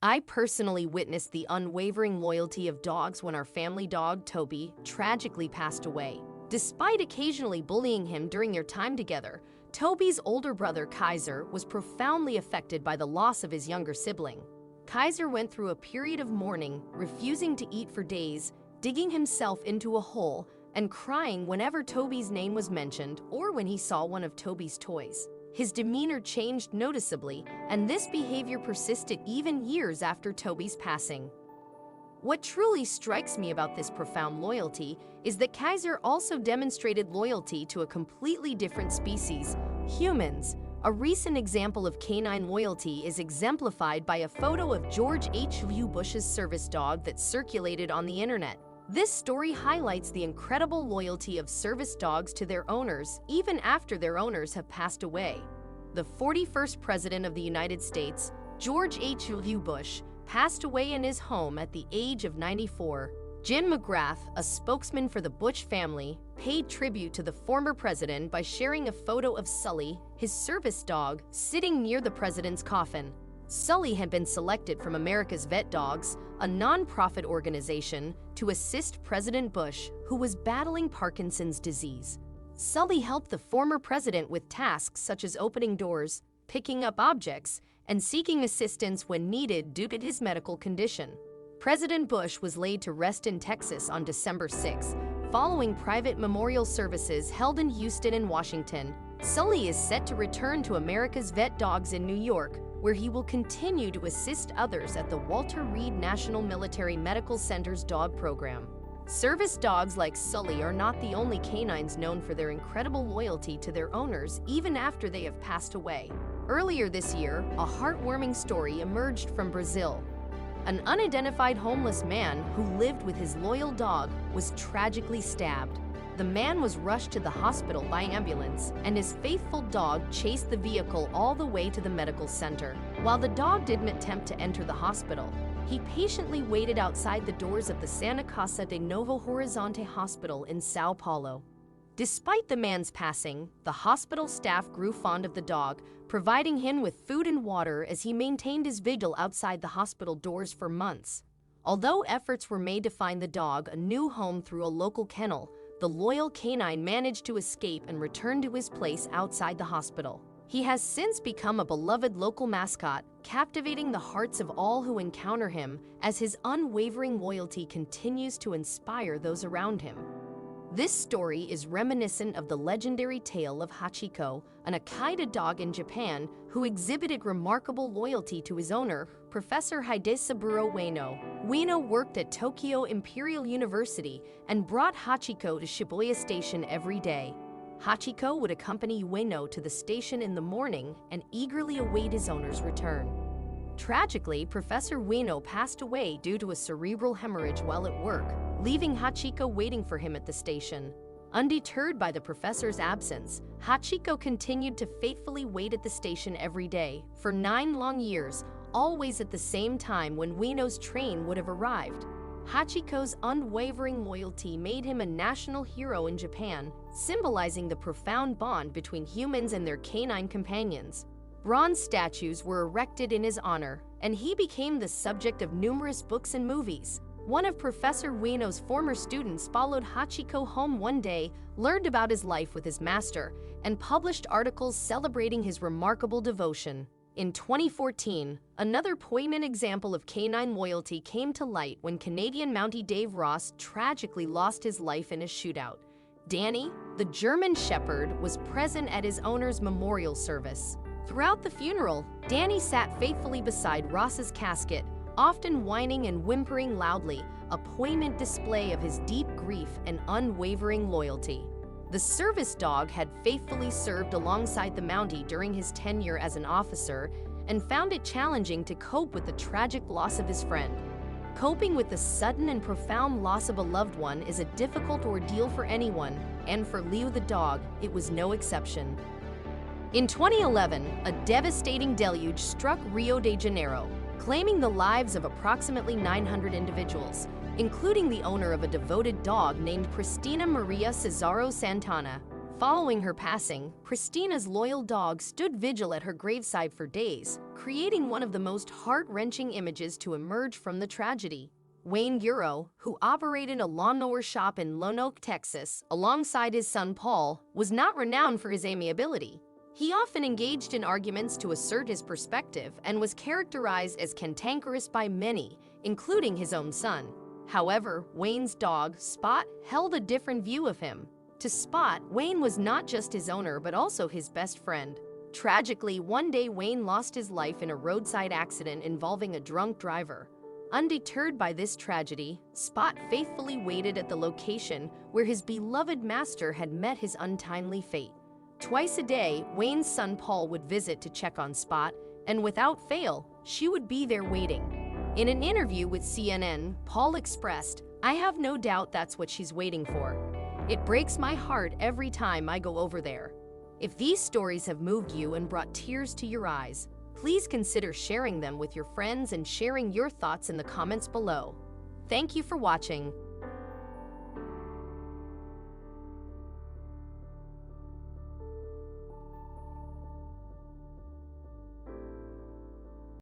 I personally witnessed the unwavering loyalty of dogs when our family dog, Toby, tragically passed away. Despite occasionally bullying him during their time together, Toby's older brother, Kaiser, was profoundly affected by the loss of his younger sibling. Kaiser went through a period of mourning, refusing to eat for days, digging himself into a hole, and crying whenever Toby's name was mentioned or when he saw one of Toby's toys. His demeanor changed noticeably, and this behavior persisted even years after Toby's passing. What truly strikes me about this profound loyalty is that Kaiser also demonstrated loyalty to a completely different species, humans. A recent example of canine loyalty is exemplified by a photo of George H.W. Bush's service dog that circulated on the internet. This story highlights the incredible loyalty of service dogs to their owners, even after their owners have passed away. The 41st President of the United States, George H.W. Bush, passed away in his home at the age of 94. Jim McGrath, a spokesman for the Bush family, paid tribute to the former president by sharing a photo of Sully, his service dog, sitting near the president's coffin. Sully had been selected from America's Vet Dogs, a non-profit organization, to assist President Bush, who was battling Parkinson's disease. Sully helped the former president with tasks such as opening doors, picking up objects, and seeking assistance when needed due to his medical condition. President Bush was laid to rest in Texas on December 6, following private memorial services held in Houston and Washington. Sully is set to return to America's Vet Dogs in New York, where he will continue to assist others at the Walter Reed National Military Medical Center's dog program. Service dogs like Sully are not the only canines known for their incredible loyalty to their owners even after they have passed away. Earlier this year, a heartwarming story emerged from Brazil. An unidentified homeless man who lived with his loyal dog was tragically stabbed. The man was rushed to the hospital by ambulance, and his faithful dog chased the vehicle all the way to the medical center. While the dog didn't attempt to enter the hospital, he patiently waited outside the doors of the Santa Casa de Novo Horizonte Hospital in Sao Paulo. Despite the man's passing, the hospital staff grew fond of the dog, providing him with food and water as he maintained his vigil outside the hospital doors for months. Although efforts were made to find the dog a new home through a local kennel, the loyal canine managed to escape and return to his place outside the hospital. He has since become a beloved local mascot, captivating the hearts of all who encounter him as his unwavering loyalty continues to inspire those around him. This story is reminiscent of the legendary tale of Hachiko, an Akita dog in Japan who exhibited remarkable loyalty to his owner, Professor Hidesaburo Ueno. Ueno worked at Tokyo Imperial University and brought Hachiko to Shibuya Station every day. Hachiko would accompany Ueno to the station in the morning and eagerly await his owner's return. Tragically, Professor Ueno passed away due to a cerebral hemorrhage while at work, leaving Hachiko waiting for him at the station. Undeterred by the professor's absence, Hachiko continued to faithfully wait at the station every day, for 9 long years, always at the same time when Ueno's train would have arrived. Hachiko's unwavering loyalty made him a national hero in Japan, symbolizing the profound bond between humans and their canine companions. Bronze statues were erected in his honor, and he became the subject of numerous books and movies. One of Professor Ueno's former students followed Hachiko home one day, learned about his life with his master, and published articles celebrating his remarkable devotion. In 2014, another poignant example of canine loyalty came to light when Canadian Mountie Dave Ross tragically lost his life in a shootout. Danny, the German Shepherd, was present at his owner's memorial service. Throughout the funeral, Danny sat faithfully beside Ross's casket, often whining and whimpering loudly, a poignant display of his deep grief and unwavering loyalty. The service dog had faithfully served alongside the Mountie during his tenure as an officer and found it challenging to cope with the tragic loss of his friend. Coping with the sudden and profound loss of a loved one is a difficult ordeal for anyone, and for Leo the dog, it was no exception. In 2011, a devastating deluge struck Rio de Janeiro, claiming the lives of approximately 900 individuals, including the owner of a devoted dog named Cristina Maria Cesaro Santana. Following her passing, Christina's loyal dog stood vigil at her graveside for days, creating one of the most heart-wrenching images to emerge from the tragedy. Wayne Euro, who operated a lawnmower shop in Lone Oak, Texas, alongside his son Paul, was not renowned for his amiability. He often engaged in arguments to assert his perspective and was characterized as cantankerous by many, including his own son. However, Wayne's dog, Spot, held a different view of him. To Spot, Wayne was not just his owner but also his best friend. Tragically, one day Wayne lost his life in a roadside accident involving a drunk driver. Undeterred by this tragedy, Spot faithfully waited at the location where his beloved master had met his untimely fate. Twice a day, Wayne's son Paul would visit to check on Spot, and without fail, she would be there waiting. In an interview with CNN, Paul expressed, "I have no doubt that's what she's waiting for. It breaks my heart every time I go over there." If these stories have moved you and brought tears to your eyes, please consider sharing them with your friends and sharing your thoughts in the comments below. Thank you for watching.